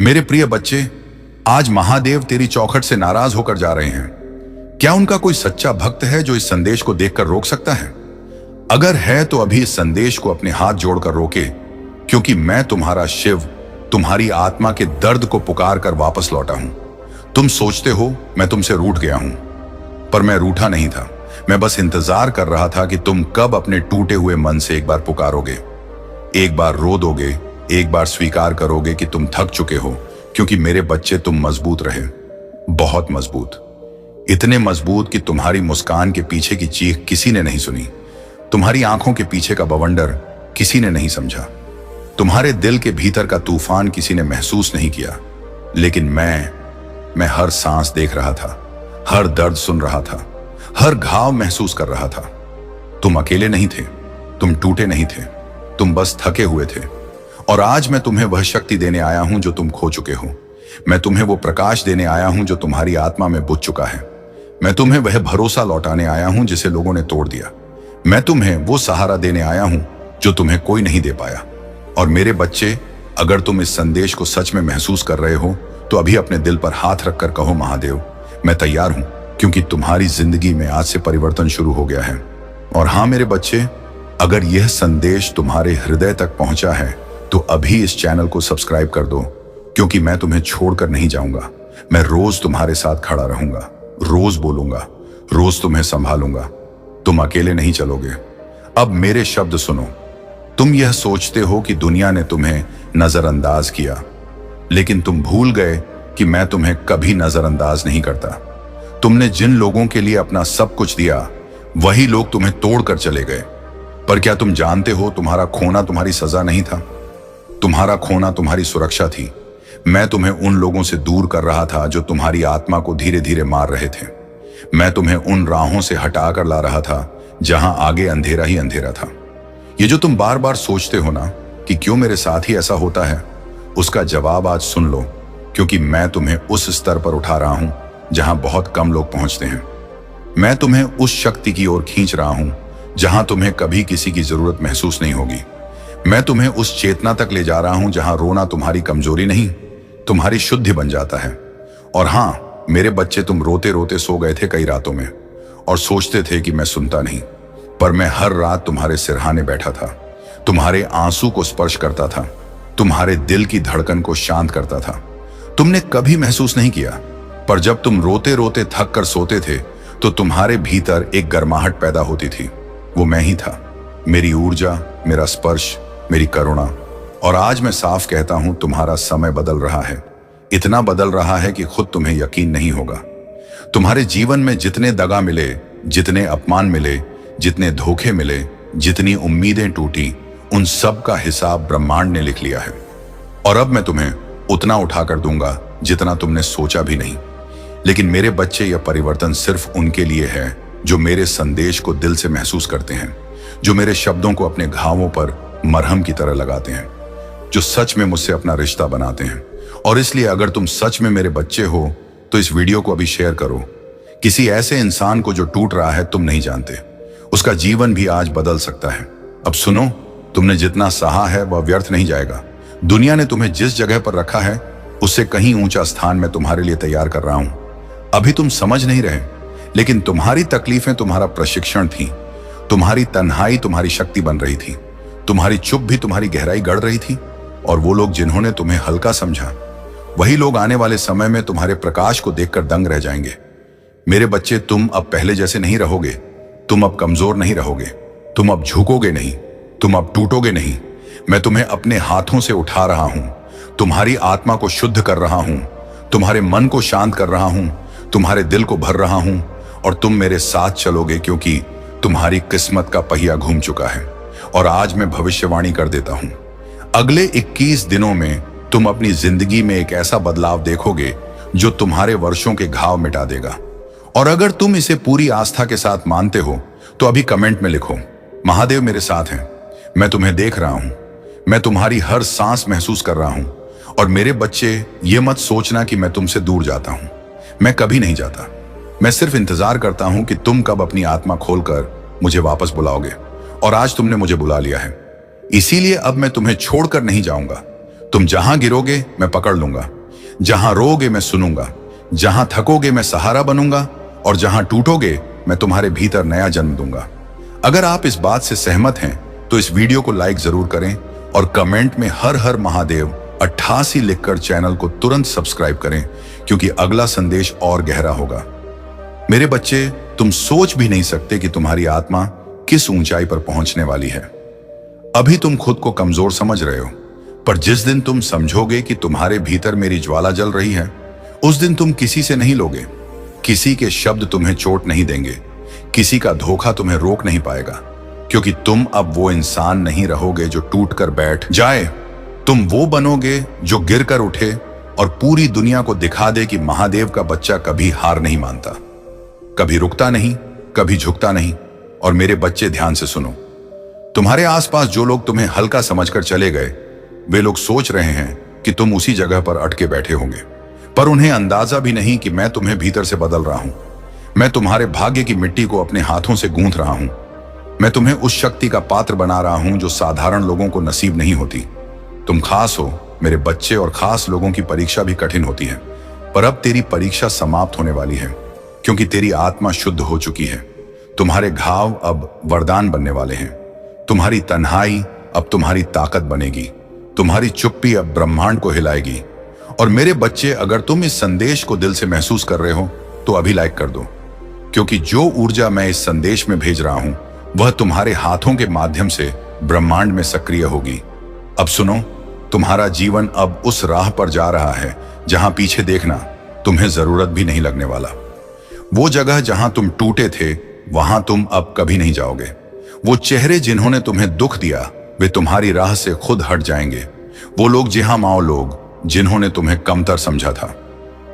मेरे प्रिय बच्चे, आज महादेव तेरी चौखट से नाराज होकर जा रहे हैं। क्या उनका कोई सच्चा भक्त है जो इस संदेश को देखकर रोक सकता है? अगर है तो अभी इस संदेश को अपने हाथ जोड़कर रोके, क्योंकि मैं तुम्हारा शिव तुम्हारी आत्मा के दर्द को पुकार कर वापस लौटा हूं। तुम सोचते हो मैं तुमसे रूठ गया हूं, पर मैं रूठा नहीं था। मैं बस इंतजार कर रहा था कि तुम कब अपने टूटे हुए मन से एक बार पुकारोगे, एक बार रो दोगे, एक बार स्वीकार करोगे कि तुम थक चुके हो। क्योंकि मेरे बच्चे, तुम मजबूत रहे, बहुत मजबूत, इतने मजबूत कि तुम्हारी मुस्कान के पीछे की चीख किसी ने नहीं सुनी, तुम्हारी आंखों के पीछे का बवंडर किसी ने नहीं समझा, तुम्हारे दिल के भीतर का तूफान किसी ने महसूस नहीं किया। लेकिन मैं हर सांस देख रहा था, हर दर्द सुन रहा था, हर घाव महसूस कर रहा था। तुम अकेले नहीं थे, तुम टूटे नहीं थे, तुम बस थके हुए थे। और आज मैं तुम्हें वह शक्ति देने आया हूं जो तुम खो चुके हो। मैं तुम्हें वो प्रकाश देने आया हूं जो तुम्हारी आत्मा में बुझ चुका है। मैं तुम्हें वह भरोसा लौटाने आया हूं जिसे लोगों ने तोड़ दिया। मैं तुम्हें वो सहारा देने आया हूं जो तुम्हें कोई नहीं दे पाया। और मेरे बच्चे, अगर तुम इस संदेश को सच में महसूस कर रहे हो तो अभी अपने दिल पर हाथ रखकर कहो, महादेव मैं तैयार हूं, क्योंकि तुम्हारी जिंदगी में आज से परिवर्तन शुरू हो गया है। और हाँ मेरे बच्चे, अगर यह संदेश तुम्हारे हृदय तक पहुंचा है तो अभी इस चैनल को सब्सक्राइब कर दो, क्योंकि मैं तुम्हें छोड़कर नहीं जाऊंगा। मैं रोज तुम्हारे साथ खड़ा रहूंगा, रोज बोलूंगा, रोज तुम्हें संभालूंगा। तुम अकेले नहीं चलोगे। अब मेरे शब्द सुनो। तुम यह सोचते हो कि दुनिया ने तुम्हें नजरअंदाज किया, लेकिन तुम भूल गए कि मैं तुम्हें कभी नजरअंदाज नहीं करता। तुमने जिन लोगों के लिए अपना सब कुछ दिया, वही लोग तुम्हें तोड़कर चले गए। पर क्या तुम जानते हो, तुम्हारा खोना तुम्हारी सजा नहीं था, तुम्हारा खोना तुम्हारी सुरक्षा थी। मैं तुम्हें उन लोगों से दूर कर रहा था जो तुम्हारी आत्मा को धीरे धीरे मार रहे थे। मैं तुम्हें उन राहों से हटाकर ला रहा था जहां आगे अंधेरा ही अंधेरा था। ये जो तुम बार बार सोचते हो ना कि क्यों मेरे साथ ही ऐसा होता है, उसका जवाब आज सुन लो, क्योंकि मैं तुम्हें उस स्तर पर उठा रहा हूं जहां बहुत कम लोग पहुंचते हैं। मैं तुम्हें उस शक्ति की ओर खींच रहा हूं जहां तुम्हें कभी किसी की जरूरत महसूस नहीं होगी। मैं तुम्हें उस चेतना तक ले जा रहा हूं जहां रोना तुम्हारी कमजोरी नहीं, तुम्हारी शुद्धि बन जाता है। और हाँ मेरे बच्चे, तुम रोते रोते सो गए थे कई रातों में और सोचते थे कि मैं सुनता नहीं, पर मैं हर रात तुम्हारे सिरहाने बैठा था, तुम्हारे आंसू को स्पर्श करता था, तुम्हारे दिल की धड़कन को शांत करता था। तुमने कभी महसूस नहीं किया, पर जब तुम रोते रोते थक कर सोते थे तो तुम्हारे भीतर एक गर्माहट पैदा होती थी। वो मैं ही था, मेरी ऊर्जा, मेरा स्पर्श, मेरी करुणा। और आज मैं साफ कहता हूं, तुम्हारा समय बदल रहा है, इतना बदल रहा है कि खुद तुम्हें यकीन नहीं होगा। तुम्हारे जीवन में जितने दगा मिले, जितने अपमान मिले, जितने धोखे मिले, जितनी उम्मीदें टूटी, उन सब का हिसाब ब्रह्मांड ने लिख लिया है। और अब मैं तुम्हें उतना उठाकर दूंगा जितना तुमने सोचा भी नहीं। लेकिन मेरे बच्चे, यह परिवर्तन सिर्फ उनके लिए है जो मेरे संदेश को दिल से महसूस करते हैं, जो मेरे शब्दों को अपने घावों पर मरहम की तरह लगाते हैं, जो सच में मुझसे अपना रिश्ता बनाते हैं। और इसलिए अगर तुम सच में मेरे बच्चे हो तो इस वीडियो को अभी शेयर करो। किसी ऐसे इंसान को जो टूट रहा है, तुम नहीं जानते, उसका जीवन भी आज बदल सकता है। अब सुनो, तुमने जितना सहा है वह व्यर्थ नहीं जाएगा। दुनिया ने तुम्हें जिस जगह पर रखा है उससे कहीं ऊंचा स्थान मैं तुम्हारे लिए तैयार कर रहा हूं। अभी तुम समझ नहीं रहे, लेकिन तुम्हारी तकलीफें तुम्हारा प्रशिक्षण थी, तुम्हारी तन्हाई तुम्हारी शक्ति बन रही थी, तुम्हारी चुप भी तुम्हारी गहराई गढ़ रही थी। और वो लोग जिन्होंने तुम्हें हल्का समझा, वही लोग आने वाले समय में तुम्हारे प्रकाश को देखकर दंग रह जाएंगे। मेरे बच्चे, तुम अब पहले जैसे नहीं रहोगे, तुम अब कमजोर नहीं रहोगे, तुम अब झुकोगे नहीं, तुम अब टूटोगे नहीं। मैं तुम्हें अपने हाथों से उठा रहा हूं, तुम्हारी आत्मा को शुद्ध कर रहा हूं, तुम्हारे मन को शांत कर रहा हूं, तुम्हारे दिल को भर रहा हूं। और तुम मेरे साथ चलोगे, क्योंकि तुम्हारी किस्मत का पहिया घूम चुका है। और आज मैं भविष्यवाणी कर देता हूं, अगले 21 दिनों में तुम अपनी जिंदगी में एक ऐसा बदलाव देखोगे जो तुम्हारे वर्षों के घाव मिटा देगा। और अगर तुम इसे पूरी आस्था के साथ मानते हो तो अभी कमेंट में लिखो, महादेव मेरे साथ हैं, मैं तुम्हें देख रहा हूं, मैं तुम्हारी हर सांस महसूस कर रहा हूं। और मेरे बच्चे, ये मत सोचना कि मैं तुमसे दूर जाता हूं, मैं कभी नहीं जाता। मैं सिर्फ इंतजार करता हूं कि तुम कब अपनी आत्मा खोलकर मुझे वापस बुलाओगे। और आज तुमने मुझे बुला लिया है, इसीलिए अब मैं तुम्हें छोड़कर नहीं जाऊंगा। तुम जहां गिरोगे मैं पकड़ लूंगा, जहां रोओगे मैं सुनूंगा, जहां थकोगे मैं सहारा बनूंगा, और जहां टूटोगे मैं तुम्हारे भीतर नया जन्म दूंगा। अगर आप इस बात से सहमत हैं तो इस वीडियो को लाइक जरूर करें और कमेंट में हर हर महादेव 88 लिखकर चैनल को तुरंत सब्सक्राइब करें, क्योंकि अगला संदेश और गहरा होगा। मेरे बच्चे, तुम सोच भी नहीं सकते कि तुम्हारी आत्मा किस ऊंचाई पर पहुंचने वाली है। अभी तुम खुद को कमजोर समझ रहे हो, पर जिस दिन तुम समझोगे कि तुम्हारे भीतर मेरी ज्वाला जल रही है, उस दिन तुम किसी से नहीं लोगे, किसी के शब्द तुम्हें चोट नहीं देंगे, किसी का धोखा तुम्हें रोक नहीं पाएगा, क्योंकि तुम अब वो इंसान नहीं रहोगे जो टूट कर बैठ जाए। तुम वो बनोगे जो गिर कर उठे और पूरी दुनिया को दिखा दे कि महादेव का बच्चा कभी हार नहीं मानता, कभी रुकता नहीं, कभी झुकता नहीं। और मेरे बच्चे, ध्यान से सुनो, तुम्हारे आसपास जो लोग तुम्हें हल्का समझकर चले गए, वे लोग सोच रहे हैं कि तुम उसी जगह पर अटके बैठे होंगे, पर उन्हें अंदाजा भी नहीं कि मैं तुम्हें भीतर से बदल रहा हूं। मैं तुम्हारे भाग्य की मिट्टी को अपने हाथों से गूंथ रहा हूं। मैं तुम्हें उस शक्ति का पात्र बना रहा हूं जो साधारण लोगों को नसीब नहीं होती। तुम खास हो मेरे बच्चे, और खास लोगों की परीक्षा भी कठिन होती है, पर अब तेरी परीक्षा समाप्त होने वाली है, क्योंकि तेरी आत्मा शुद्ध हो चुकी है। तुम्हारे घाव अब वरदान बनने वाले हैं। तुम्हारी तन्हाई अब तुम्हारी ताकत बनेगी। तुम्हारी चुप्पी अब ब्रह्मांड को हिलाएगी। और मेरे बच्चे, अगर तुम इस संदेश को दिल से महसूस कर रहे हो तो अभी लाइक कर दो, क्योंकि जो ऊर्जा मैं इस संदेश में भेज रहा हूं वह तुम्हारे हाथों के माध्यम से ब्रह्मांड में सक्रिय होगी। अब सुनो, तुम्हारा जीवन अब उस राह पर जा रहा है जहां पीछे देखना तुम्हें जरूरत भी नहीं लगने वाला। वो जगह जहां तुम टूटे थे, वहां तुम अब कभी नहीं जाओगे। वो चेहरे जिन्होंने तुम्हें दुख दिया, वे तुम्हारी राह से खुद हट जाएंगे। वो लोग, जी हां माओ, लोग जिन्होंने तुम्हें कमतर समझा था,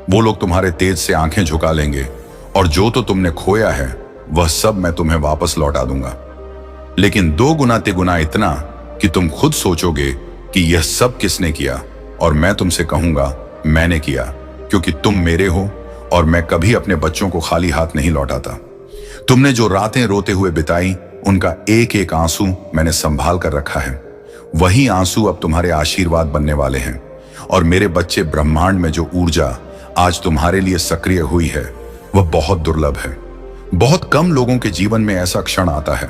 वो लोग तुम्हारे तेज से आंखें झुका लेंगे, और जो तो तुमने खोया है वह सब मैं तुम्हें वापस लौटा दूंगा। लेकिन 2 गुना तिगुना इतना कि तुम खुद सोचोगे कि यह सब किसने किया, और मैं तुमसे कहूंगा मैंने किया, क्योंकि तुम मेरे हो और मैं कभी अपने बच्चों को खाली हाथ नहीं लौटाता। तुमने जो रातें रोते हुए बिताई, उनका एक एक आंसू मैंने संभाल कर रखा है। वही आंसू अब तुम्हारे आशीर्वाद बनने वाले हैं। और मेरे बच्चे, ब्रह्मांड में जो ऊर्जा आज तुम्हारे लिए सक्रिय हुई है वह बहुत दुर्लभ है। बहुत कम लोगों के जीवन में ऐसा क्षण आता है,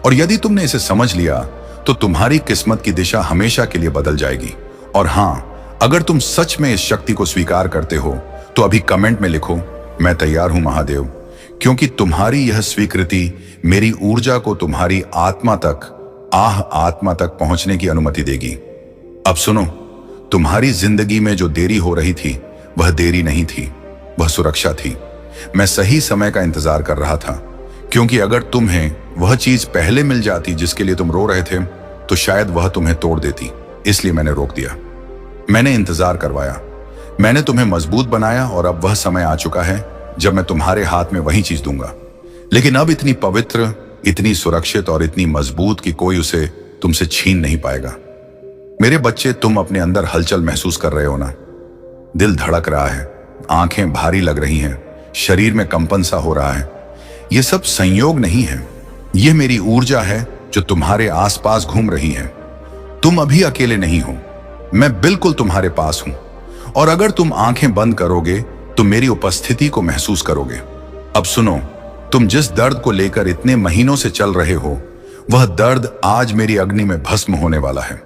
और यदि तुमने इसे समझ लिया तो तुम्हारी किस्मत की दिशा हमेशा के लिए बदल जाएगी। और हां, अगर तुम सच में इस शक्ति को स्वीकार करते हो तो अभी कमेंट में लिखो, मैं तैयार हूं महादेव, क्योंकि तुम्हारी यह स्वीकृति मेरी ऊर्जा को तुम्हारी आत्मा तक पहुंचने की अनुमति देगी। अब सुनो, तुम्हारी जिंदगी में जो देरी हो रही थी वह देरी नहीं थी, वह सुरक्षा थी। मैं सही समय का इंतजार कर रहा था, क्योंकि अगर तुम्हें वह चीज पहले मिल जाती जिसके लिए तुम रो रहे थे तो शायद वह तुम्हें तोड़ देती। इसलिए मैंने रोक दिया, मैंने इंतजार करवाया, मैंने तुम्हें मजबूत बनाया, और अब वह समय आ चुका है जब मैं तुम्हारे हाथ में वही चीज दूंगा। लेकिन अब इतनी पवित्र, इतनी सुरक्षित और इतनी मजबूत कि कोई उसे तुमसे छीन नहीं पाएगा। मेरे बच्चे, तुम अपने अंदर हलचल महसूस कर रहे हो ना? दिल धड़क रहा है, आंखें भारी लग रही हैं, शरीर में कंपन सा हो रहा है। यह सब संयोग नहीं है, यह मेरी ऊर्जा है जो तुम्हारे आसपास घूम रही है। तुम अभी अकेले नहीं हो, मैं बिल्कुल तुम्हारे पास हूं। और अगर तुम आंखें बंद करोगे तो मेरी उपस्थिति को महसूस करोगे। अब सुनो, तुम जिस दर्द को लेकर इतने महीनों से चल रहे हो, वह दर्द आज मेरी अग्नि में भस्म होने वाला है।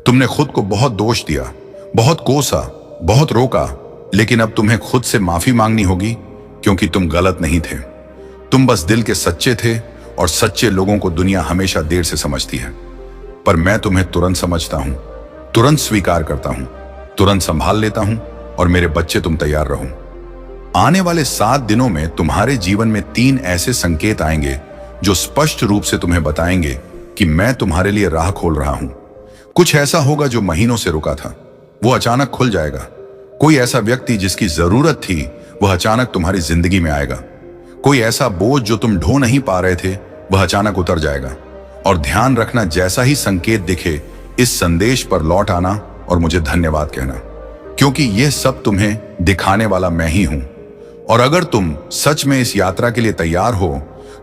तुमने खुद को बहुत दोष दिया, बहुत कोसा, बहुत रोका, लेकिन अब तुम्हें खुद से माफी मांगनी होगी, क्योंकि तुम गलत नहीं थे। तुम बस दिल के सच्चे थे, और सच्चे लोगों को दुनिया हमेशा देर से समझती है। पर मैं तुम्हें तुरंत समझता हूं, तुरंत स्वीकार करता हूं, तुरंत संभाल लेता हूं। और मेरे बच्चे, तुम तैयार रहो। आने वाले 7 दिनों में तुम्हारे जीवन में 3 ऐसे संकेत आएंगे जो स्पष्ट रूप से तुम्हें बताएंगे कि मैं तुम्हारे लिए राह खोल रहा हूं। कुछ ऐसा होगा जो महीनों से रुका था, वो अचानक खुल जाएगा। कोई ऐसा व्यक्ति जिसकी जरूरत थी, वह अचानक तुम्हारी जिंदगी में आएगा। कोई ऐसा बोझ जो तुम ढो नहीं पा रहे थे, वह अचानक उतर जाएगा। और ध्यान रखना, जैसा ही संकेत दिखे, इस संदेश पर लौट आना और मुझे धन्यवाद कहना, क्योंकि यह सब तुम्हें दिखाने वाला मैं ही हूं। और अगर तुम सच में इस यात्रा के लिए तैयार हो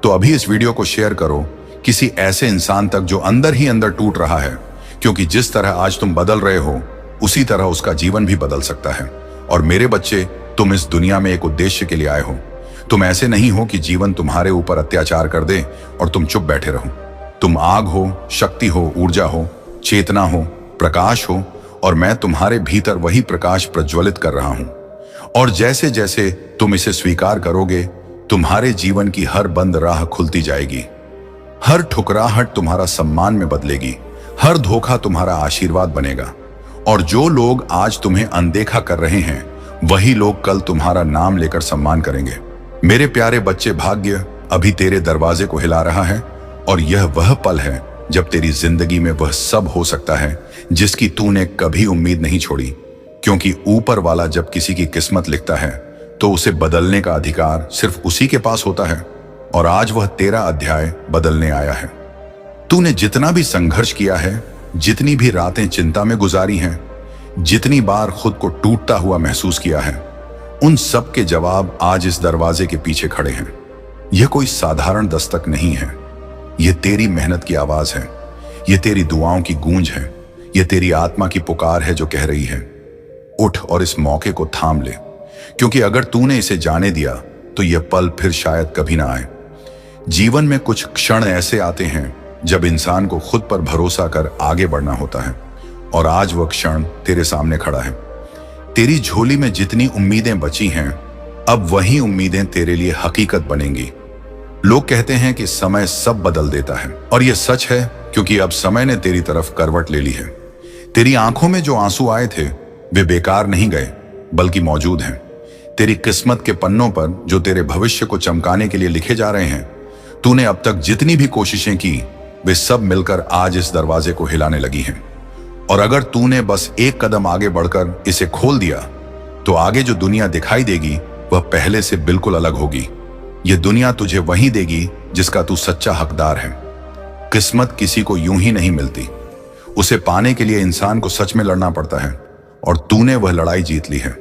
तो अभी इस वीडियो को शेयर करो किसी ऐसे इंसान तक जो अंदर ही अंदर टूट रहा है, क्योंकि जिस तरह आज तुम बदल रहे हो उसी तरह उसका जीवन भी बदल सकता है। और मेरे बच्चे, तुम इस दुनिया में एक उद्देश्य के लिए आए हो। तुम ऐसे नहीं हो कि जीवन तुम्हारे ऊपर अत्याचार कर दे और तुम चुप बैठे रहो। तुम आग हो, शक्ति हो, ऊर्जा हो, चेतना हो, प्रकाश हो, और मैं तुम्हारे भीतर वही प्रकाश प्रज्वलित कर रहा हूं। और जैसे जैसे तुम इसे स्वीकार करोगे, तुम्हारे जीवन की हर बंद राह खुलती जाएगी। हर ठुकराहट तुम्हारा सम्मान में बदलेगी, हर धोखा तुम्हारा आशीर्वाद बनेगा। और जो लोग आज तुम्हें अनदेखा कर रहे हैं, वही लोग कल तुम्हारा नाम लेकर सम्मान करेंगे। मेरे प्यारे बच्चे, भाग्य अभी तेरे दरवाजे को हिला रहा है, और यह वह पल है जब तेरी जिंदगी में वह सब हो सकता है जिसकी तूने कभी उम्मीद नहीं छोड़ी। क्योंकि ऊपर वाला जब किसी की किस्मत लिखता है तो उसे बदलने का अधिकार सिर्फ उसी के पास होता है। और आज वह तेरा अध्याय बदलने आया है। तूने जितना भी संघर्ष किया है, जितनी भी रातें चिंता में गुजारी हैं, जितनी बार खुद को टूटता हुआ महसूस किया है, उन सब के जवाब आज इस दरवाजे के पीछे खड़े हैं। यह कोई साधारण दस्तक नहीं है, यह तेरी मेहनत की आवाज है, यह तेरी दुआओं की गूंज है, यह तेरी आत्मा की पुकार है जो कह रही है, उठ और इस मौके को थाम ले। क्योंकि अगर तूने इसे जाने दिया तो यह पल फिर शायद कभी ना आए। जीवन में कुछ क्षण ऐसे आते हैं जब इंसान को खुद पर भरोसा कर आगे बढ़ना होता है, और आज वह क्षण तेरे सामने खड़ा है। तेरी झोली में जितनी उम्मीदें बची हैं, अब वही उम्मीदें तेरे लिए हकीकत बनेंगी। लोग कहते हैं कि समय सब बदल देता है, और यह सच है, क्योंकि अब समय ने तेरी तरफ करवट ले ली है। तेरी आंखों में जो आंसू आए थे वे बेकार नहीं गए, बल्कि मौजूद हैं। तेरी किस्मत के पन्नों पर जो तेरे भविष्य को चमकाने के लिए लिखे जा रहे हैं, तूने अब तक जितनी भी कोशिशें की, वे सब मिलकर आज इस दरवाजे को हिलाने लगी हैं। और अगर तूने बस एक कदम आगे बढ़कर इसे खोल दिया, तो आगे जो दुनिया दिखाई देगी वह पहले से बिल्कुल अलग होगी। यह दुनिया तुझे वही देगी जिसका तू सच्चा हकदार है। किस्मत किसी को यूं ही नहीं मिलती, उसे पाने के लिए इंसान को सच में लड़ना पड़ता है, और तूने वह लड़ाई जीत ली है।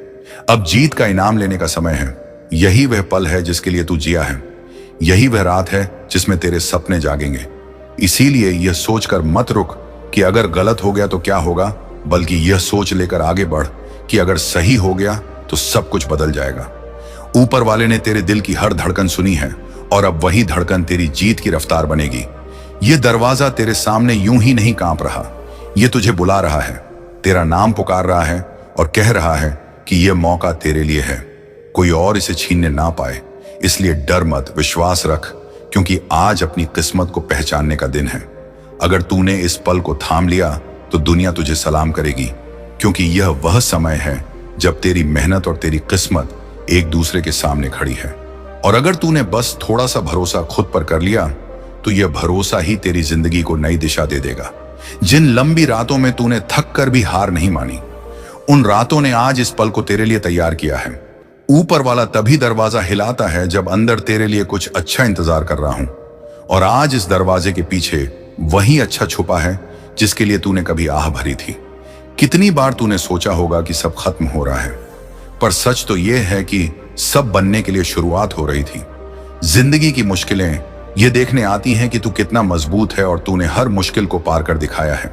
अब जीत का इनाम लेने का समय है। यही वह पल है जिसके लिए तू जिया है, यही वह रात है जिसमें तेरे सपने जागेंगे। इसीलिए यह सोचकर मत रुक कि अगर गलत हो गया तो क्या होगा, बल्कि यह सोच लेकर आगे बढ़ कि अगर सही हो गया तो सब कुछ बदल जाएगा। ऊपर वाले ने तेरे दिल की हर धड़कन सुनी है, और अब वही धड़कन तेरी जीत की रफ्तार बनेगी। यह दरवाजा तेरे सामने यूं ही नहीं कांप रहा, यह तुझे बुला रहा है, तेरा नाम पुकार रहा है, और कह रहा है कि यह मौका तेरे लिए है, कोई और इसे छीनने ना पाए। इसलिए डर मत, विश्वास रख, क्योंकि आज अपनी किस्मत को पहचानने का दिन है। अगर तूने इस पल को थाम लिया तो दुनिया तुझे सलाम करेगी, क्योंकि यह वह समय है जब तेरी मेहनत और तेरी किस्मत एक दूसरे के सामने खड़ी है। और अगर तूने बस थोड़ा सा भरोसा खुद पर कर लिया, तो यह भरोसा ही तेरी जिंदगी को नई दिशा दे देगा। जिन लंबी रातों में तूने थक कर भी हार नहीं मानी, उन रातों ने आज इस पल को तेरे लिए तैयार किया है। ऊपर वाला तभी दरवाजा हिलाता है जब अंदर तेरे लिए कुछ अच्छा इंतजार कर रहा हूं, और आज इस दरवाजे के पीछे वही अच्छा छुपा है जिसके लिए तूने कभी आह भरी थी। कितनी बार तूने सोचा होगा कि सब खत्म हो रहा है, पर सच तो यह है कि सब बनने के लिए शुरुआत हो रही थी। जिंदगी की मुश्किलें ये देखने आती हैं कि तू कितना मजबूत है, और तूने हर मुश्किल को पार कर दिखाया है।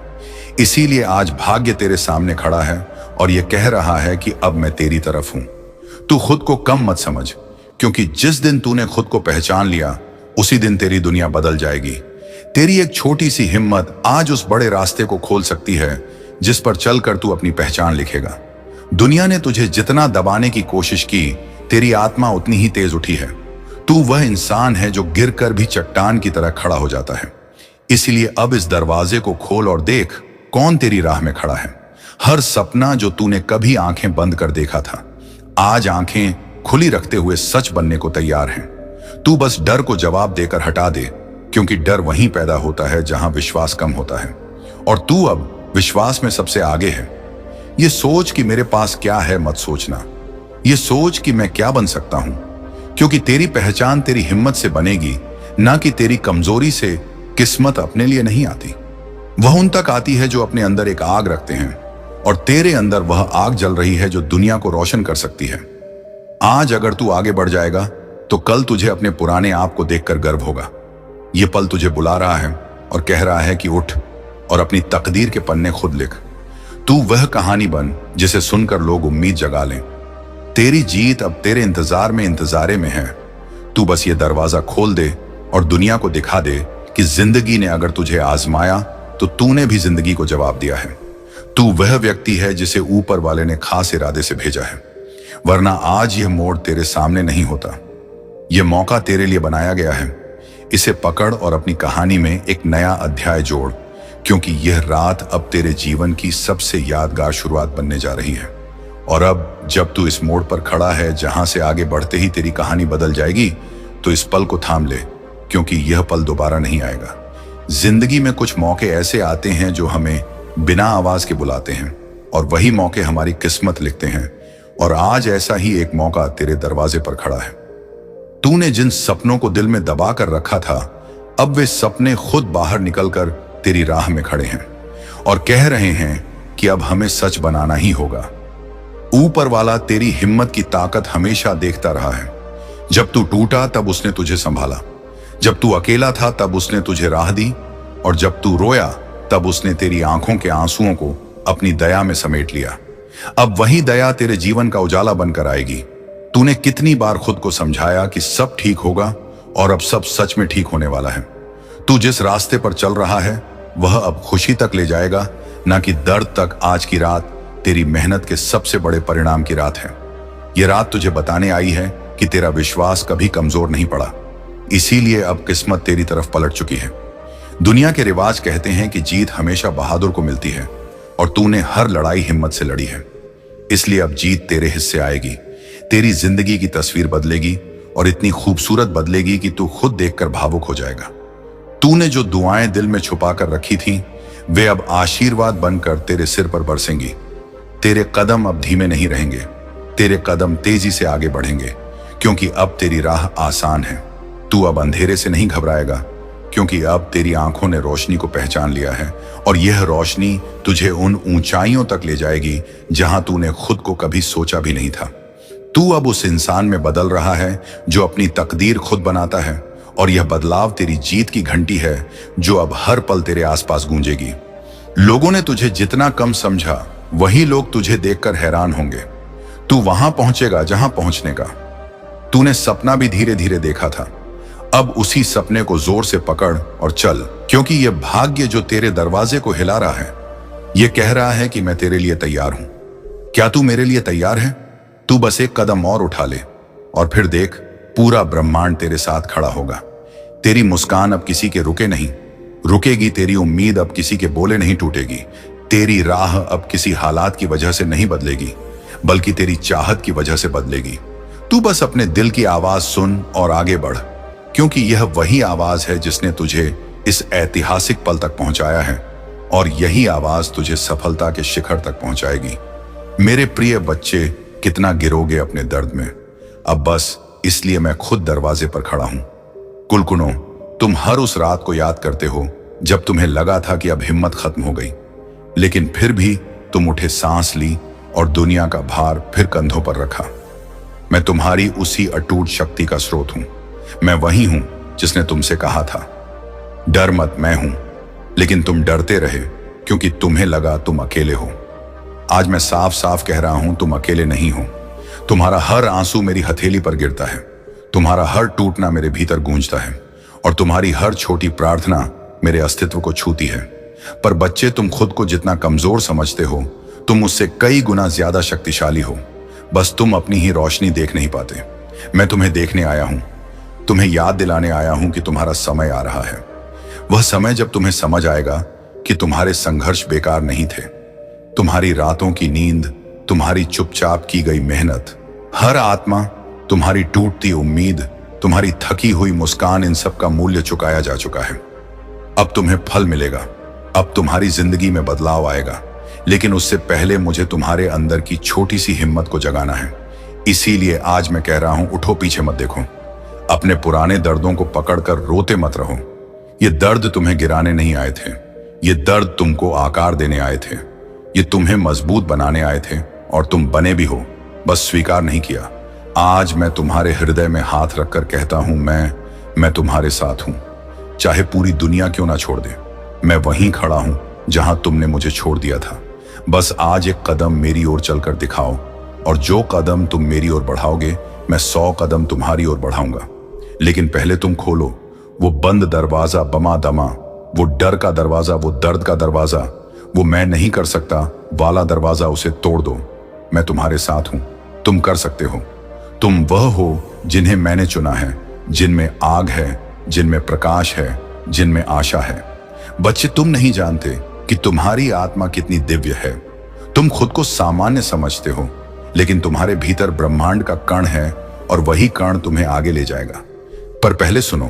इसीलिए आज भाग्य तेरे सामने खड़ा है और यह कह रहा है कि अब मैं तेरी तरफ हूं। तू खुद को कम मत समझ, क्योंकि जिस दिन तूने खुद को पहचान लिया, उसी दिन तेरी दुनिया बदल जाएगी। तेरी एक छोटी सी हिम्मत आज उस बड़े रास्ते को खोल सकती है जिस पर चलकर तू अपनी पहचान लिखेगा। दुनिया ने तुझे जितना दबाने की कोशिश की, तेरी आत्मा उतनी ही तेज उठी है। तू वह इंसान है जो गिरकर भी चट्टान की तरह खड़ा हो जाता है। इसलिए अब इस दरवाजे को खोल और देख कौन तेरी राह में खड़ा है। हर सपना जो तूने कभी आंखें बंद कर देखा था, आज आंखें खुली रखते हुए सच बनने को तैयार है। तू बस डर को जवाब देकर हटा दे, क्योंकि डर वहीं पैदा होता है जहां विश्वास कम होता है, और तू अब विश्वास में सबसे आगे है। ये सोच कि मेरे पास क्या है मत सोचना, ये सोच कि मैं क्या बन सकता हूं, क्योंकि तेरी पहचान तेरी हिम्मत से बनेगी, ना कि तेरी कमजोरी से। किस्मत अपने लिए नहीं आती, वह उन तक आती है जो अपने अंदर एक आग रखते हैं, और तेरे अंदर वह आग जल रही है जो दुनिया को रोशन कर सकती है। आज अगर तू आगे बढ़ जाएगा तो कल तुझे अपने पुराने आप को देखकर गर्व होगा। यह पल तुझे बुला रहा है और कह रहा है कि उठ और अपनी तकदीर के पन्ने खुद लिख। तू वह कहानी बन जिसे सुनकर लोग उम्मीद जगा लें। तेरी जीत अब तेरे इंतजार में इंतजारे में है। तू बस ये दरवाजा खोल दे और दुनिया को दिखा दे कि जिंदगी ने अगर तुझे आजमाया तो तूने भी जिंदगी को जवाब दिया है। तू वह व्यक्ति है जिसे ऊपर वाले ने खास इरादे से भेजा है, वरना आज यह मोड़ तेरे सामने नहीं होता। यह मौका तेरे लिए बनाया गया है। इसे पकड़ और अपनी कहानी में एक नया अध्याय जोड़, क्योंकि यह रात अब तेरे जीवन की सबसे यादगार शुरुआत बनने जा रही है। और अब जब तू इस मोड़ पर खड़ा है जहां से आगे बढ़ते ही तेरी कहानी बदल जाएगी, तो इस पल को थाम ले, क्योंकि यह पल दोबारा नहीं आएगा। जिंदगी में कुछ मौके ऐसे आते हैं जो हमें बिना आवाज के बुलाते हैं, और वही मौके हमारी किस्मत लिखते हैं। और आज ऐसा ही एक मौका तेरे दरवाजे पर खड़ा है। तूने जिन सपनों को दिल में दबा कर रखा था, अब वे सपने खुद बाहर निकलकर तेरी राह में खड़े हैं और कह रहे हैं कि अब हमें सच बनाना ही होगा। ऊपर वाला तेरी हिम्मत की ताकत हमेशा देखता रहा है। जब तू टूटा तब उसने तुझे संभाला, जब तू अकेला था तब उसने तुझे राह दी, और जब तू रोया तब उसने तेरी आंखों के आंसुओं को अपनी दया में समेट लिया। अब वही दया तेरे जीवन का उजाला बनकर आएगी। तूने कितनी बार खुद को समझाया कि सब ठीक होगा, और अब सब सच में ठीक होने वाला है। तू जिस रास्ते पर चल रहा है वह अब खुशी तक ले जाएगा, ना कि दर्द तक। आज की रात तेरी मेहनत के सबसे बड़े परिणाम की रात है। यह रात तुझे बताने आई है कि तेरा विश्वास कभी कमजोर नहीं पड़ा, इसीलिए अब किस्मत तेरी तरफ पलट चुकी है। दुनिया के रिवाज कहते हैं कि जीत हमेशा बहादुर को मिलती है, और तूने हर लड़ाई हिम्मत से लड़ी है, इसलिए अब जीत तेरे हिस्से आएगी। तेरी जिंदगी की तस्वीर बदलेगी, और इतनी खूबसूरत बदलेगी कि तू खुद देखकर भावुक हो जाएगा। तूने जो दुआएं दिल में छुपा कर रखी थी, वे अब आशीर्वाद बनकर तेरे सिर पर बरसेंगी। तेरे कदम अब धीमे नहीं रहेंगे, तेरे कदम तेजी से आगे बढ़ेंगे, क्योंकि अब तेरी राह आसान है। तू अब अंधेरे से नहीं घबराएगा, क्योंकि अब तेरी आंखों ने रोशनी को पहचान लिया है, और यह रोशनी तुझे उन ऊंचाइयों तक ले जाएगी जहां तूने खुद को कभी सोचा भी नहीं था। तू अब उस इंसान में बदल रहा है जो अपनी तकदीर खुद बनाता है, और यह बदलाव तेरी जीत की घंटी है जो अब हर पल तेरे आसपास गूंजेगी। लोगों ने तुझे जितना कम समझा, वही लोग तुझे देखकर हैरान होंगे। तू वहां पहुंचेगा जहां पहुंचने का तूने सपना भी धीरे धीरे देखा था। अब उसी सपने को जोर से पकड़ और चल, क्योंकि यह भाग्य जो तेरे दरवाजे को हिला रहा है, यह कह रहा है कि मैं तेरे लिए तैयार हूं। क्या तू मेरे लिए तैयार है? तू बस एक कदम और उठा ले, और फिर देख, पूरा ब्रह्मांड तेरे साथ खड़ा होगा। तेरी मुस्कान अब किसी के रुके नहीं रुकेगी, तेरी उम्मीद अब किसी के बोले नहीं टूटेगी, तेरी राह अब किसी हालात की वजह से नहीं बदलेगी, बल्कि तेरी चाहत की वजह से बदलेगी। तू बस अपने दिल की आवाज सुन और आगे बढ़, क्योंकि यह वही आवाज है जिसने तुझे इस ऐतिहासिक पल तक पहुंचाया है, और यही आवाज तुझे सफलता के शिखर तक पहुंचाएगी। मेरे प्रिय बच्चे, कितना गिरोगे अपने दर्द में? अब बस इसलिए मैं खुद दरवाजे पर खड़ा हूं। कुलकुनो, तुम हर उस रात को याद करते हो जब तुम्हें लगा था कि अब हिम्मत खत्म हो गई, लेकिन फिर भी तुम उठे, सांस ली, और दुनिया का भार फिर कंधों पर रखा। मैं तुम्हारी उसी अटूट शक्ति का स्रोत हूं। मैं वही हूं जिसने तुमसे कहा था, डर मत, मैं हूं। लेकिन तुम डरते रहे, क्योंकि तुम्हें लगा तुम अकेले हो। आज मैं साफ साफ कह रहा हूं, तुम अकेले नहीं हो। तुम्हारा हर आंसू मेरी हथेली पर गिरता है, तुम्हारा हर टूटना मेरे भीतर गूंजता है, और तुम्हारी हर छोटी प्रार्थना मेरे अस्तित्व को छूती है। पर बच्चे, तुम खुद को जितना कमजोर समझते हो, तुम मुझसे कई गुना ज्यादा शक्तिशाली हो। बस तुम अपनी ही रोशनी देख नहीं पाते। मैं तुम्हें देखने आया हूं, तुम्हें याद दिलाने आया हूं कि तुम्हारा समय आ रहा है। वह समय जब तुम्हें समझ आएगा कि तुम्हारे संघर्ष बेकार नहीं थे। तुम्हारी रातों की नींद, तुम्हारी चुपचाप की गई मेहनत, हर आत्मा, तुम्हारी टूटती उम्मीद, तुम्हारी थकी हुई मुस्कान, इन सब का मूल्य चुकाया जा चुका है। अब तुम्हें फल मिलेगा, अब तुम्हारी जिंदगी में बदलाव आएगा, लेकिन उससे पहले मुझे तुम्हारे अंदर की छोटी सी हिम्मत को जगाना है। इसीलिए आज मैं कह रहा हूं, उठो, पीछे मत देखो। अपने पुराने दर्दों को पकड़कर रोते मत रहो। ये दर्द तुम्हें गिराने नहीं आए थे, ये दर्द तुमको आकार देने आए थे, ये तुम्हें मजबूत बनाने आए थे, और तुम बने भी हो, बस स्वीकार नहीं किया। आज मैं तुम्हारे हृदय में हाथ रखकर कहता हूं, मैं तुम्हारे साथ हूं। चाहे पूरी दुनिया क्यों ना छोड़ दे, मैं वहीं खड़ा हूं जहां तुमने मुझे छोड़ दिया था। बस आज एक कदम मेरी ओर चलकर दिखाओ, और जो कदम तुम मेरी ओर बढ़ाओगे मैं 100 कदम तुम्हारी ओर बढ़ाऊंगा। लेकिन पहले तुम खोलो वो बंद दरवाजा बमा दमा, वो डर का दरवाजा, वो दर्द का दरवाजा, वो मैं नहीं कर सकता वाला दरवाजा, उसे तोड़ दो। मैं तुम्हारे साथ हूं, तुम कर सकते हो। तुम वह हो जिन्हें मैंने चुना है, जिनमें आग है, जिनमें प्रकाश है, जिनमें आशा है। बच्चे, तुम नहीं जानते कि तुम्हारी आत्मा कितनी दिव्य है। तुम खुद को सामान्य समझते हो, लेकिन तुम्हारे भीतर ब्रह्मांड का कण है और वही कण तुम्हें आगे ले जाएगा। पर पहले सुनो,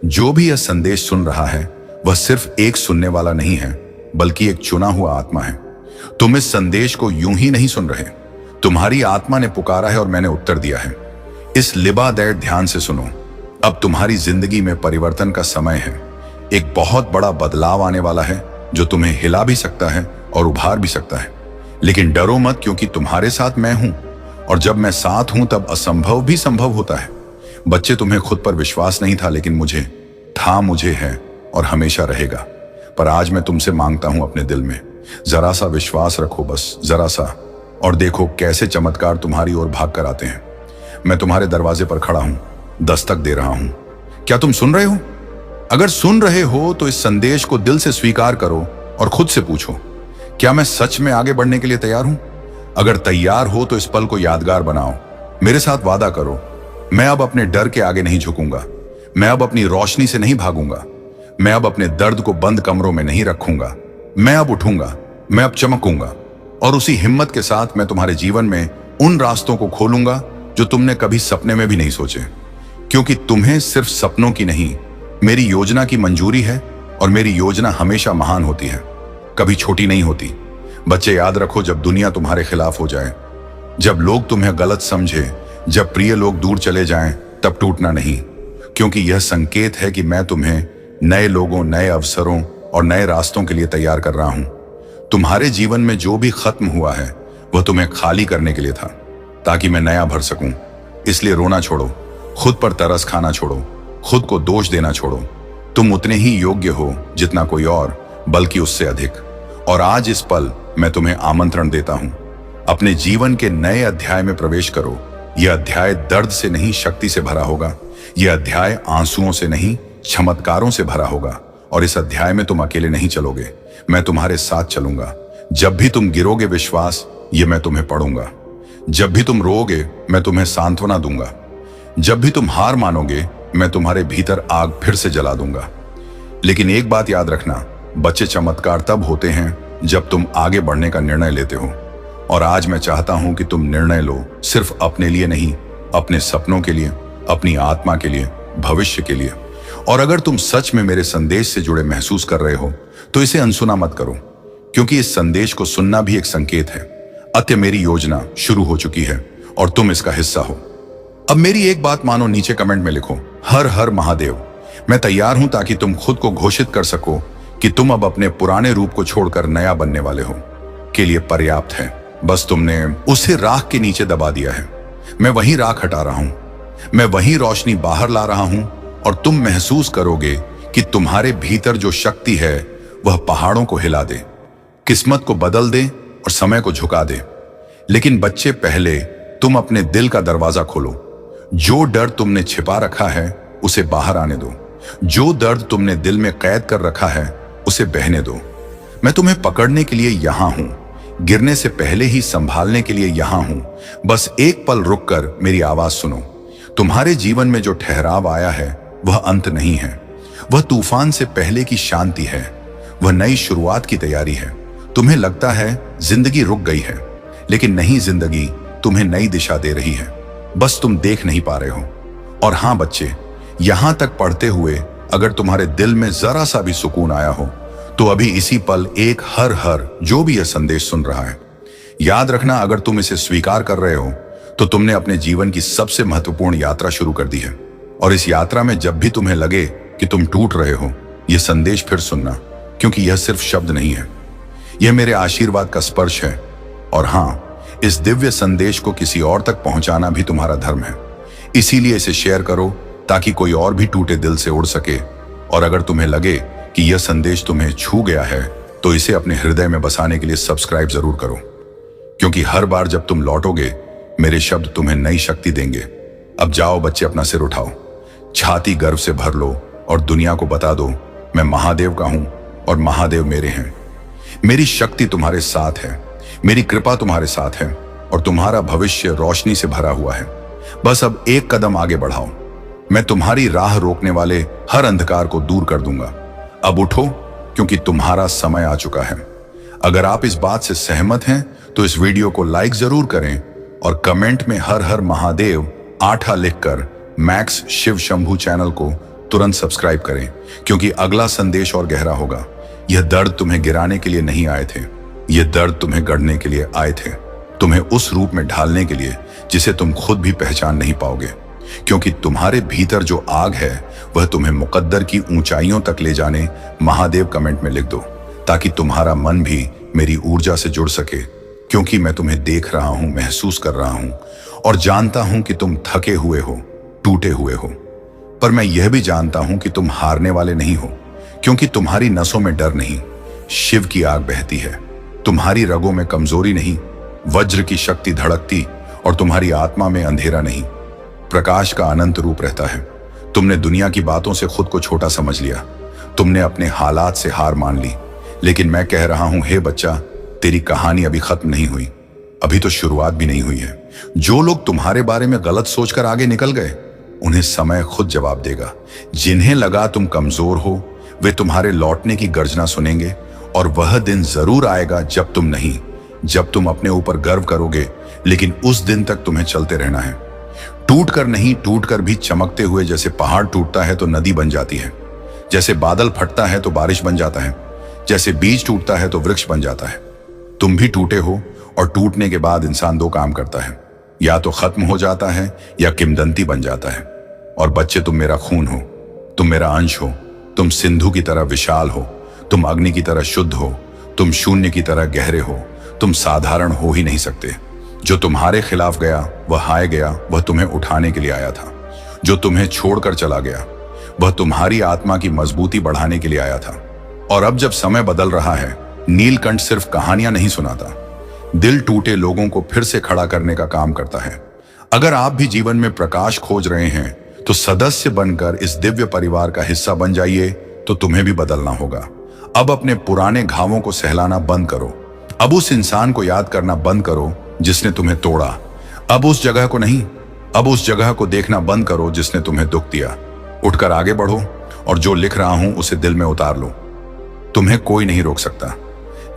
जो भी यह संदेश सुन रहा है वह सिर्फ एक सुनने वाला नहीं है, बल्कि एक चुना हुआ आत्मा है। तुम इस संदेश को यूं ही नहीं सुन रहे, तुम्हारी आत्मा ने पुकारा है और मैंने उत्तर दिया है। इस लिबादैर ध्यान से सुनो। अब तुम्हारी जिंदगी में परिवर्तन का समय है। एक बहुत बड़ा बदलाव आने वाला है जो तुम्हें हिला भी सकता है और उभार भी सकता है। लेकिन डरो मत, क्योंकि तुम्हारे साथ मैं हूं, और जब मैं साथ हूं तब असंभव भी संभव होता है। बच्चे, तुम्हें खुद पर विश्वास नहीं था, लेकिन मुझे है और हमेशा रहेगा। पर आज मैं तुमसे मांगता हूं, अपने दिल में जरा सा विश्वास रखो, बस जरा सा, और देखो कैसे चमत्कार तुम्हारी ओर भाग कर आते हैं। मैं तुम्हारे दरवाजे पर खड़ा हूं, दस्तक दे रहा हूं। क्या तुम सुन रहे हो? अगर सुन रहे हो तो इस संदेश को दिल से स्वीकार करो और खुद से पूछो, क्या मैं सच में आगे बढ़ने के लिए तैयार हूं? अगर तैयार हो तो इस पल को यादगार बनाओ। मेरे साथ वादा करो, मैं अब अपने डर के आगे नहीं झुकूंगा, मैं अब अपनी रोशनी से नहीं भागूंगा, मैं अब अपने दर्द को बंद कमरों में नहीं रखूंगा। मैं अब उठूंगा, मैं अब चमकूंगा, और उसी हिम्मत के साथ मैं तुम्हारे जीवन में उन रास्तों को खोलूंगा जो तुमने कभी सपने में भी नहीं सोचे। क्योंकि तुम्हें सिर्फ सपनों की नहीं, मेरी योजना की मंजूरी है, और मेरी योजना हमेशा महान होती है, कभी छोटी नहीं होती। बच्चे, याद रखो, जब दुनिया तुम्हारे खिलाफ हो जाए, जब लोग तुम्हें गलत समझे, जब प्रिय लोग दूर चले जाएं, तब टूटना नहीं, क्योंकि यह संकेत है कि मैं तुम्हें नए लोगों, नए अवसरों और नए रास्तों के लिए तैयार कर रहा हूं। तुम्हारे जीवन में जो भी खत्म हुआ है वह तुम्हें खाली करने के लिए था, ताकि मैं नया भर सकूं। इसलिए रोना छोड़ो, खुद पर तरस खाना छोड़ो, खुद को दोष देना छोड़ो। तुम उतने ही योग्य हो जितना कोई और, बल्कि उससे अधिक। और आज इस पल मैं तुम्हें आमंत्रण देता हूं, अपने जीवन के नए अध्याय में प्रवेश करो। यह अध्याय दर्द से नहीं, शक्ति से भरा होगा। यह अध्याय आंसुओं से नहीं, चमत्कारों से भरा होगा। और इस अध्याय में तुम अकेले नहीं चलोगे, मैं तुम्हारे साथ चलूंगा। जब भी तुम गिरोगे विश्वास, ये मैं तुम्हें पढ़ूंगा। जब भी तुम रोओगे, मैं तुम्हें सांत्वना दूंगा। जब भी तुम हार मानोगे, मैं तुम्हारे भीतर आग फिर से जला दूंगा। लेकिन एक बात याद रखना, बच्चे, चमत्कार तब होते हैं जब तुम आगे बढ़ने का निर्णय लेते हो। और आज मैं चाहता हूं कि तुम निर्णय लो, सिर्फ अपने लिए नहीं, अपने सपनों के लिए, अपनी आत्मा के लिए, भविष्य के लिए। और अगर तुम सच में मेरे संदेश से जुड़े महसूस कर रहे हो तो इसे अनसुना मत करो, क्योंकि इस संदेश को सुनना भी एक संकेत है। अत्य मेरी योजना शुरू हो चुकी है और तुम इसका हिस्सा हो। अब मेरी एक बात मानो, नीचे कमेंट में लिखो, हर हर महादेव। मैं तैयार हूं ताकि तुम खुद को घोषित कर सको कि तुम अब अपने पुराने रूप को छोड़कर नया बनने वाले हो। के लिए पर्याप्त है, बस तुमने उसे राख के नीचे दबा दिया है। मैं वही राख हटा रहा हूं, मैं वही रोशनी बाहर ला रहा हूं, और तुम महसूस करोगे कि तुम्हारे भीतर जो शक्ति है वह पहाड़ों को हिला दे, किस्मत को बदल दे और समय को झुका दे। लेकिन बच्चे, पहले तुम अपने दिल का दरवाजा खोलो। जो डर तुमने छिपा रखा है उसे बाहर आने दो। जो दर्द तुमने दिल में कैद कर रखा है उसे बहने दो। मैं तुम्हें पकड़ने के लिए यहां हूं, गिरने से पहले ही संभालने के लिए यहां हूं। बस एक पल रुककर मेरी आवाज सुनो। तुम्हारे जीवन में जो ठहराव आया है वह अंत नहीं है, वह तूफान से पहले की शांति है, वह नई शुरुआत की तैयारी है। तुम्हें लगता है जिंदगी रुक गई है, लेकिन नहीं, जिंदगी तुम्हें नई दिशा दे रही है, बस तुम देख नहीं पा रहे हो। और हां बच्चे, यहां तक पढ़ते हुए अगर तुम्हारे दिल में जरा सा भी सुकून आया हो तो अभी इसी पल एक हर हर जो भी यह संदेश सुन रहा है, याद रखना, अगर तुम इसे स्वीकार कर रहे हो तो तुमने अपने जीवन की सबसे महत्वपूर्ण यात्रा शुरू कर दी है। और इस यात्रा में जब भी तुम्हें लगे कि तुम टूट रहे हो, यह संदेश फिर सुनना, क्योंकि यह सिर्फ शब्द नहीं है, यह मेरे आशीर्वाद का स्पर्श है। और हां, इस दिव्य संदेश को किसी और तक पहुंचाना भी तुम्हारा धर्म है। इसीलिए इसे शेयर करो ताकि कोई और भी टूटे दिल से उड़ सके। और अगर तुम्हें लगे कि यह संदेश तुम्हें छू गया है तो इसे अपने हृदय में बसाने के लिए सब्सक्राइब जरूर करो, क्योंकि हर बार जब तुम लौटोगे मेरे शब्द तुम्हें नई शक्ति देंगे। अब जाओ बच्चे, अपना सिर उठाओ, छाती गर्व से भर लो और दुनिया को बता दो मैं महादेव का हूं और महादेव मेरे हैं। मेरी शक्ति तुम्हारे साथ है, मेरी कृपा तुम्हारे साथ है और तुम्हारा भविष्य रोशनी से भरा हुआ है। बस अब एक कदम आगे बढ़ाओ, मैं तुम्हारी राह रोकने वाले हर अंधकार को दूर कर दूंगा। अब उठो, क्योंकि तुम्हारा समय आ चुका है। अगर आप इस बात से सहमत हैं तो इस वीडियो को लाइक जरूर करें और कमेंट में हर हर महादेव 8 लिखकर मैक्स शिव शंभू चैनल को तुरंत सब्सक्राइब करें, क्योंकि अगला संदेश और गहरा होगा। यह दर्द तुम्हें गिराने के लिए नहीं आए थे, यह दर्द तुम्हें गढ़ने के लिए आए थे, तुम्हें उस रूप में ढालने के लिए जिसे तुम खुद भी पहचान नहीं पाओगे। क्योंकि तुम्हारे भीतर जो आग है वह तुम्हें मुकद्दर की ऊंचाइयों तक ले जाने महादेव कमेंट में लिख दो, ताकि तुम्हारा मन भी मेरी ऊर्जा से जुड़ सके। क्योंकि मैं तुम्हें देख रहा हूं, महसूस कर रहा हूं और जानता हूं कि तुम थके हुए हो, टूटे हुए हो, पर मैं यह भी जानता हूं कि तुम हारने वाले नहीं हो, क्योंकि तुम्हारी नसों में डर नहीं, शिव की आग बहती है। तुम्हारी रगों में कमजोरी नहीं, वज्र की शक्ति धड़कती, और तुम्हारी आत्मा में अंधेरा नहीं, प्रकाश का अनंत रूप रहता है। तुमने दुनिया की बातों से खुद को छोटा समझ लिया, तुमने अपने हालात से हार मान ली, लेकिन मैं कह रहा हूं, हे बच्चा, तेरी कहानी अभी खत्म नहीं हुई, अभी तो शुरुआत भी नहीं हुई है। जो लोग तुम्हारे बारे में गलत सोचकर आगे निकल गए, उन्हें समय खुद जवाब देगा। जिन्हें लगा तुम कमजोर हो, वे तुम्हारे लौटने की गर्जना सुनेंगे, और वह दिन जरूर आएगा जब तुम अपने ऊपर गर्व करोगे, लेकिन उस दिन तक तुम्हें चलते रहना है। टूट कर नहीं, टूट कर भी चमकते हुए। जैसे पहाड़ टूटता है तो नदी बन जाती है, जैसे बादल फटता है तो बारिश बन जाता है, जैसे बीज टूटता है तो वृक्ष बन जाता है। तुम भी टूटे हो, और टूटने के बाद इंसान 2 काम करता है, या तो खत्म हो जाता है या किंवदंती बन जाता है। और बच्चे, तुम मेरा खून हो, तुम मेरा अंश हो, तुम सिंधु की तरह विशाल हो, तुम अग्नि की तरह शुद्ध हो, तुम शून्य की तरह गहरे हो, तुम साधारण हो ही नहीं सकते। जो तुम्हारे खिलाफ गया वह हाय गया, वह तुम्हें उठाने के लिए आया था। जो तुम्हें छोड़कर चला गया वह तुम्हारी आत्मा की मजबूती बढ़ाने के लिए आया था। और अब जब समय बदल रहा है, नीलकंठ सिर्फ कहानियां नहीं सुनाता, दिल टूटे लोगों को फिर से खड़ा करने का काम करता है। अगर आप भी जीवन में प्रकाश खोज रहे हैं तो सदस्य बनकर इस दिव्य परिवार का हिस्सा बन जाइए, तो तुम्हें भी बदलना होगा। अब अपने पुराने घावों को सहलाना बंद करो, अब उस इंसान को याद करना बंद करो जिसने तुम्हें तोड़ा। अब उस जगह को नहीं, अब उस जगह को देखना बंद करो जिसने तुम्हें दुख दिया। उठकर आगे बढ़ो, और जो लिख रहा हूं उसे दिल में उतार लो। तुम्हें कोई नहीं रोक सकता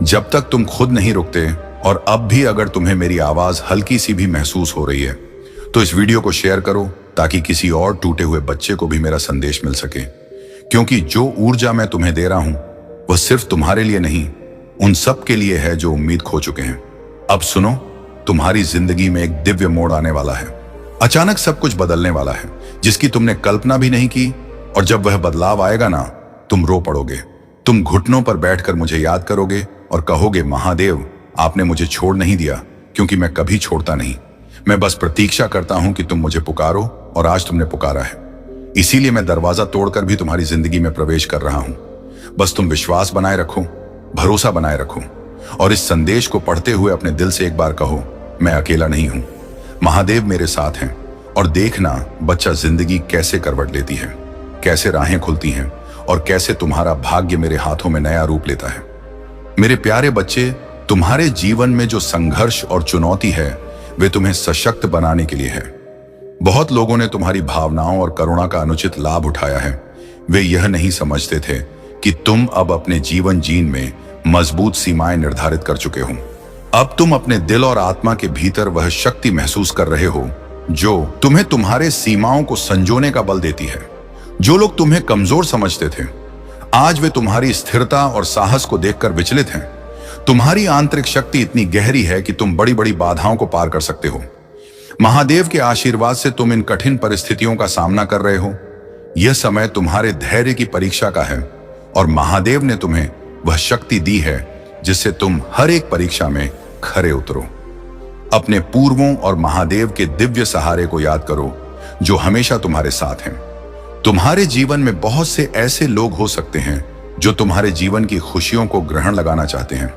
जब तक तुम खुद नहीं रुकते। और अब भी अगर तुम्हें मेरी आवाज हल्की सी भी महसूस हो रही है तो इस वीडियो को शेयर करो, ताकि किसी और टूटे हुए बच्चे को भी मेरा संदेश मिल सके। क्योंकि जो ऊर्जा मैं तुम्हें दे रहा हूं वह सिर्फ तुम्हारे लिए नहीं, उन सब के लिए है जो उम्मीद खो चुके हैं। अब सुनो, तुम्हारी जिंदगी में एक दिव्य मोड़ आने वाला है। अचानक सब कुछ बदलने वाला है, जिसकी तुमने कल्पना भी नहीं की। और जब वह बदलाव आएगा ना, तुम रो पड़ोगे, तुम घुटनों पर बैठकर मुझे याद करोगे और कहोगे, महादेव, आपने मुझे छोड़ नहीं दिया, क्योंकि मैं कभी छोड़ता नहीं। मैं बस प्रतीक्षा करता हूं कि तुम मुझे पुकारो, और आज तुमने पुकारा है। इसीलिए मैं दरवाजा तोड़कर भी तुम्हारी जिंदगी में प्रवेश कर रहा हूं। बस तुम विश्वास बनाए रखो, भरोसा बनाए रखो, और इस संदेश को पढ़ते हुए अपने दिल से एक बार कहो, मैं अकेला नहीं हूं, महादेव मेरे साथ हैं। और देखना बच्चा, जिंदगी कैसे करवट लेती है, कैसे राहें खुलती हैं, और कैसे तुम्हारा भाग्य मेरे हाथों में नया रूप लेता है। मेरे प्यारे बच्चे, तुम्हारे जीवन में जो संघर्ष और चुनौती है वे तुम्हें सशक्त बनाने के लिए है। बहुत लोगों ने तुम्हारी भावनाओं और करुणा का अनुचित लाभ उठाया है। वे यह नहीं समझते थे कि तुम अब अपने जीवन जीन में मजबूत सीमाएं निर्धारित कर चुके हो। अब तुम अपने दिल और आत्मा के भीतर वह शक्ति महसूस कर रहे हो जो तुम्हें तुम्हारे सीमाओं को संजोने का बल देती है। जो लोग तुम्हें कमजोर समझते थे, आज वे तुम्हारी स्थिरता और साहस को देखकर विचलित हैं। तुम्हारी आंतरिक शक्ति इतनी गहरी है कि तुम बड़ी बड़ी बाधाओं को पार कर सकते हो। महादेव के आशीर्वाद से तुम इन कठिन परिस्थितियों का सामना कर रहे हो। यह समय तुम्हारे धैर्य की परीक्षा का है, और महादेव ने तुम्हें वह शक्ति दी है जिससे तुम हर एक परीक्षा में खरे उतरो। अपने पूर्वों और महादेव के दिव्य सहारे को याद करो जो हमेशा तुम्हारे साथ हैं। तुम्हारे जीवन में बहुत से ऐसे लोग हो सकते हैं जो तुम्हारे जीवन की खुशियों को ग्रहण लगाना चाहते हैं,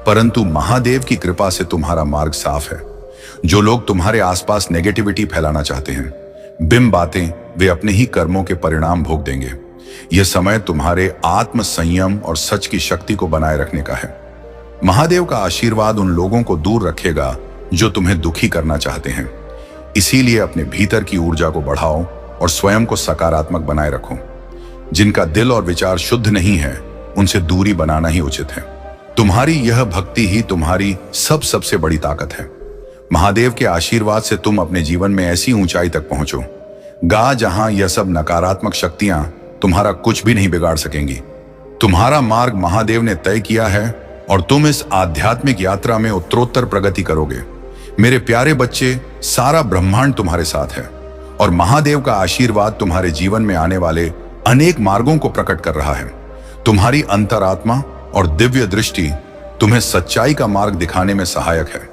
परंतु महादेव की कृपा से तुम्हारा मार्ग साफ है। जो लोग तुम्हारे आसपास नेगेटिविटी फैलाना चाहते हैं, बिम बातें, वे अपने ही कर्मों के परिणाम भोग देंगे। यह समय तुम्हारे आत्म संयम और सच की शक्ति को बनाए रखने का है। महादेव का आशीर्वाद उन लोगों को दूर रखेगा जो तुम्हें दुखी करना चाहते हैं। इसीलिए अपने भीतर की ऊर्जा को बढ़ाओ और स्वयं को सकारात्मक बनाए रखो। जिनका दिल और विचार शुद्ध नहीं है, उनसे दूरी बनाना ही उचित है। तुम्हारी यह भक्ति ही तुम्हारी सबसे बड़ी ताकत है। महादेव के आशीर्वाद से तुम अपने जीवन में ऐसी ऊंचाई तक पहुंचो जहां यह सब नकारात्मक शक्तियां तुम्हारा कुछ भी नहीं बिगाड़ सकेंगी। तुम्हारा मार्ग महादेव ने तय किया है और तुम इस आध्यात्मिक यात्रा में उत्तरोत्तर प्रगति करोगे। मेरे प्यारे बच्चे, सारा ब्रह्मांड तुम्हारे साथ है और महादेव का आशीर्वाद तुम्हारे जीवन में आने वाले अनेक मार्गों को प्रकट कर रहा है। तुम्हारी अंतरात्मा और दिव्य दृष्टि तुम्हें सच्चाई का मार्ग दिखाने में सहायक है।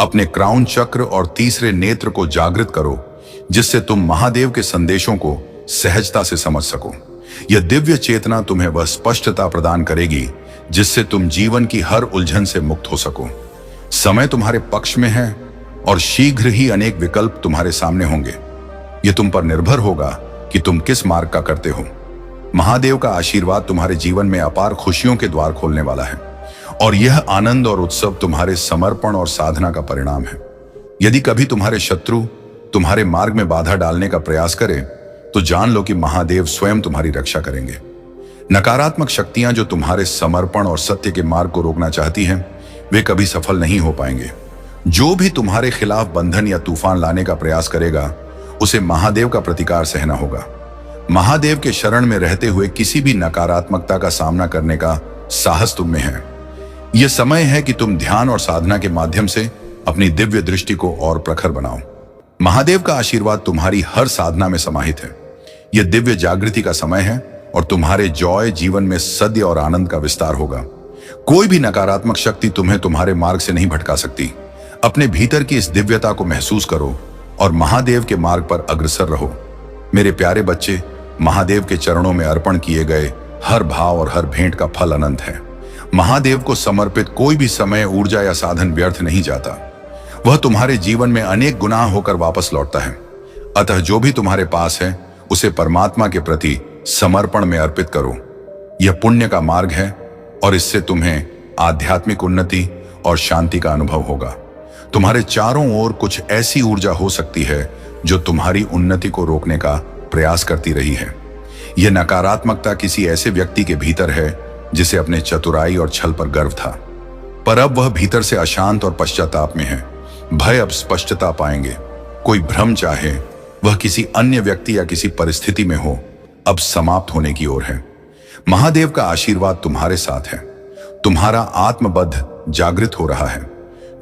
अपने क्राउन चक्र और तीसरे नेत्र को जागृत करो, जिससे तुम महादेव के संदेशों को सहजता से समझ सको। यह दिव्य चेतना तुम्हें वह स्पष्टता प्रदान करेगी जिससे तुम जीवन की हर उलझन से मुक्त हो सको। समय तुम्हारे पक्ष में है और शीघ्र ही अनेक विकल्प तुम्हारे सामने होंगे। यह तुम पर निर्भर होगा कि तुम किस मार्ग का करते हो। महादेव का आशीर्वाद तुम्हारे जीवन में अपार खुशियों के द्वार खोलने वाला है और यह आनंद और उत्सव तुम्हारे समर्पण और साधना का परिणाम है। यदि कभी तुम्हारे शत्रु तुम्हारे मार्ग में बाधा डालने का प्रयास करें, तो जान लो कि महादेव स्वयं तुम्हारी रक्षा करेंगे। नकारात्मक शक्तियां जो तुम्हारे समर्पण और सत्य के मार्ग को रोकना चाहती हैं, वे कभी सफल नहीं हो पाएंगे। जो भी तुम्हारे खिलाफ बंधन या तूफान लाने का प्रयास करेगा, उसे महादेव का प्रतिकार सहना होगा। महादेव के शरण में रहते हुए किसी भी नकारात्मकता का सामना करने का साहस तुम में है। यह समय है कि तुम ध्यान और साधना के माध्यम से अपनी दिव्य दृष्टि को और प्रखर बनाओ। महादेव का आशीर्वाद तुम्हारी हर साधना में समाहित है। यह दिव्य जागृति का समय है और तुम्हारे जॉय जीवन में सद्य और आनंद का विस्तार होगा। कोई भी नकारात्मक शक्ति तुम्हें तुम्हारे मार्ग से नहीं भटका सकती। अपने भीतर की इस दिव्यता को महसूस करो और महादेव के मार्ग पर अग्रसर रहो। मेरे प्यारे बच्चे, महादेव के चरणों में अर्पण किए गए हर भाव और हर भेंट का फल अनंत है। महादेव को समर्पित कोई भी समय, ऊर्जा या साधन व्यर्थ नहीं जाता। वह तुम्हारे जीवन में अनेक गुना होकर वापस लौटता है। अतः जो भी तुम्हारे पास है, उसे परमात्मा के प्रति समर्पण में अर्पित करो। यह पुण्य का मार्ग है और इससे तुम्हें आध्यात्मिक उन्नति और शांति का अनुभव होगा। तुम्हारे चारों ओर कुछ ऐसी ऊर्जा हो सकती है जो तुम्हारी उन्नति को रोकने का प्रयास करती रही है। यह नकारात्मकता किसी ऐसे व्यक्ति के भीतर है जिसे अपने चतुराई और छल पर गर्व था, पर अब वह भीतर से अशांत और पश्चाताप में है। भय अब स्पष्टता पाएंगे। कोई भ्रम, चाहे वह किसी अन्य व्यक्ति या किसी परिस्थिति में हो, अब समाप्त होने की ओर है। महादेव का आशीर्वाद तुम्हारे साथ है। तुम्हारा आत्मबद्ध जागृत हो रहा है।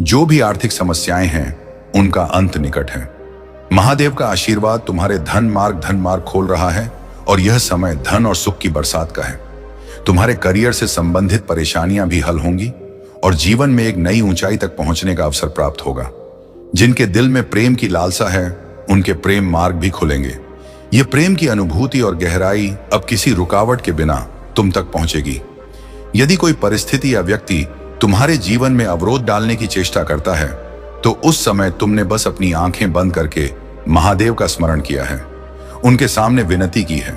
जो भी आर्थिक समस्याएं हैं, उनका अंत निकट है। महादेव का आशीर्वाद तुम्हारे धन मार्ग खोल रहा है और यह समय धन और सुख की बरसात का है। तुम्हारे करियर से संबंधित परेशानियां भी हल होंगी और जीवन में एक नई ऊंचाई तक पहुंचने का अवसर प्राप्त होगा। जिनके दिल में प्रेम की लालसा है, उनके प्रेम मार्ग भी खुलेंगे। यह प्रेम की अनुभूति और गहराई अब किसी रुकावट के बिना तुम तक पहुंचेगी। यदि कोई परिस्थिति या व्यक्ति तुम्हारे जीवन में अवरोध डालने की चेष्टा करता है, तो उस समय तुमने बस अपनी आंखें बंद करके महादेव का स्मरण किया है, उनके सामने विनती की है।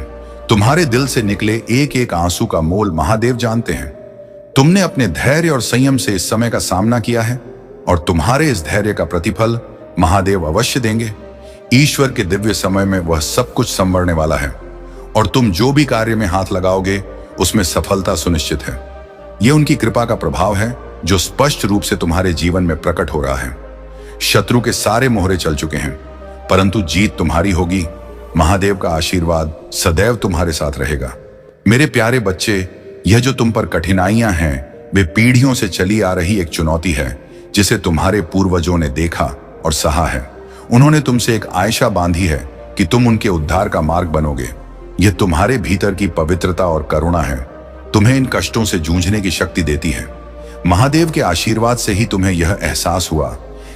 तुम्हारे दिल से निकले एक एक आंसू का मोल महादेव जानते हैं। तुमने अपने धैर्य और संयम से इस समय का सामना किया है और तुम्हारे इस धैर्य का प्रतिफल महादेव अवश्य देंगे। ईश्वर के दिव्य समय में वह सब कुछ संवरने वाला है और तुम जो भी कार्य में हाथ लगाओगे, उसमें सफलता सुनिश्चित है। यह उनकी कृपा का प्रभाव है जो स्पष्ट रूप से तुम्हारे जीवन में प्रकट हो रहा है। शत्रु के सारे मोहरे चल चुके हैं, परंतु जीत तुम्हारी होगी। महादेव का आशीर्वाद सदैव तुम्हारे साथ रहेगा। मेरे प्यारे बच्चे, यह जो तुम पर कठिनाइयां हैं, वे पीढ़ियों से चली आ रही एक चुनौती है जिसे तुम्हारे पूर्वजों ने देखा और सहा है। उन्होंने तुमसे एक आशा बांधी है कि तुम उनके उद्धार का मार्ग बनोगे। यह तुम्हारे भीतर की पवित्रता और करुणा है, तुम्हें इन कष्टों से जूझने की शक्ति देती है। महादेव के आशीर्वाद से ही तुम्हें यह एहसास हुआ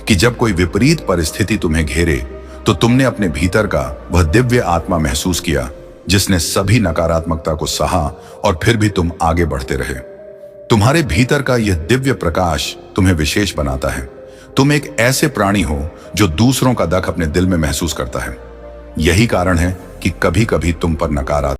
कि जब कोई विपरीत परिस्थिति तुम्हें घेरे, तो तुमने अपने भीतर का वह दिव्य आत्मा महसूस किया जिसने सभी नकारात्मकता को सहा और फिर भी तुम आगे बढ़ते रहे। तुम्हारे भीतर का यह दिव्य प्रकाश तुम्हें विशेष बनाता है। तुम एक ऐसे प्राणी हो जो दूसरों का दुख अपने दिल में महसूस करता है। यही कारण है कि कभी कभी तुम पर नकारात्मक